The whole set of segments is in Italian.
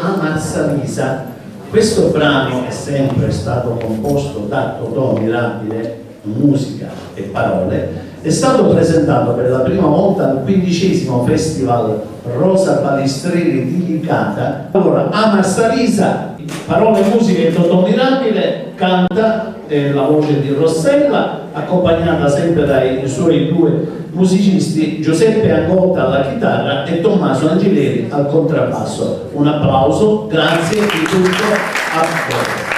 Amarsalisa. Questo brano è sempre stato composto da Totò Mirabile, musica e parole, è stato presentato per la prima volta al 15° Festival Rosa Balistrini di Licata. Allora, Amarsalisa, parole e musiche Totò Mirabile, canta la voce di Rossella, accompagnata sempre dai suoi due musicisti, Giuseppe Angotta alla chitarra e Tommaso Angileri al contrabbasso. Un applauso, grazie di tutto a voi.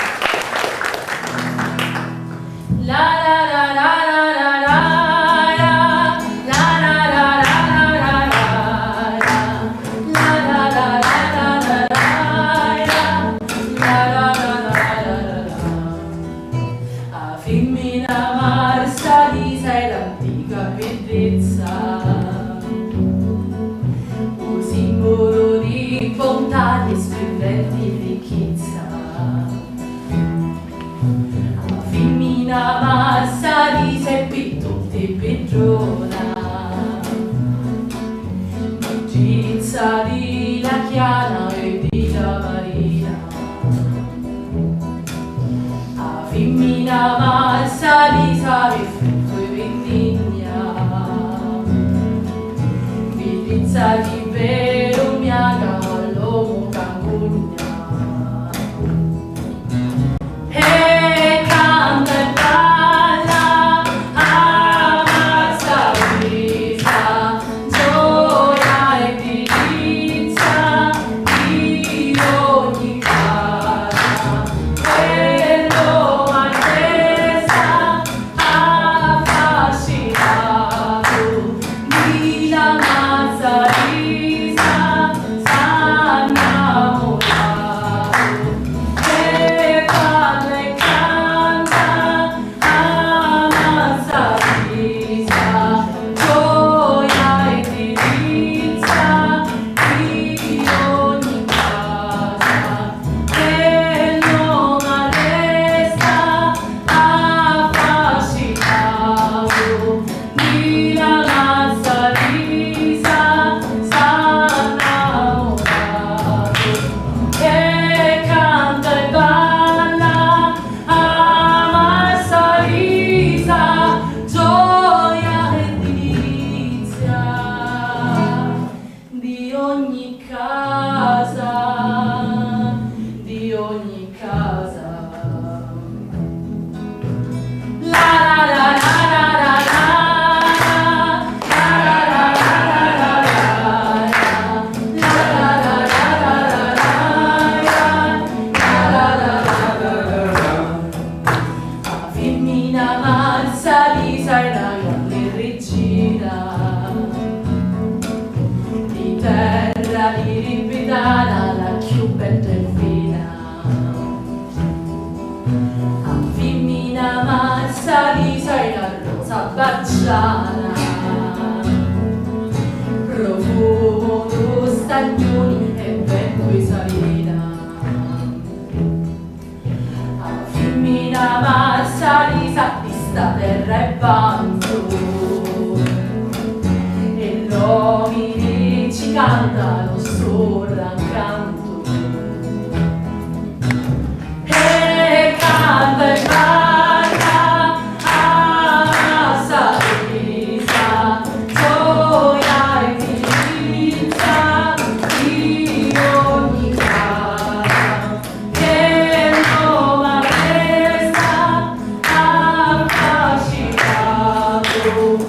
Femmina Marsalisa è l'antica bellezza, un simbolo di bontà e splendente ricchezza. La femmina Marsalisa è per tutte padrona, bellezza di la Chiana e di la Marina. La femmina Marsalisa è frutto e vendigna, bellezza di vero miaga all'uomo cangugna. E canta e balla a Marsalisa, gioia e delizia di ogni casa. Quello attesa affascinato di la Marsalisa s'ha innamorato, e parla e canta a Marsalisa, gioia e delizia di ogni casa, che non arresta affascinato di la Marsalisa s'ha innamorato, e canta e balla a Marsalisa, gioia e delizia di ogni casa, di ogni casa. La la la la la la femmina Marsalisa è la grande regina di terra di Ripidana, la più bella e fina. La femmina Marsalisa è la rosa baciana, profumo di stagioni e vento e salina. La femmina Marsalisa di sta terra è vanto, e gli uomini ci cantano sopra accanto. E canta e balla a Marsalisa, gioia e delizia di ogni casa, che non resta affascinato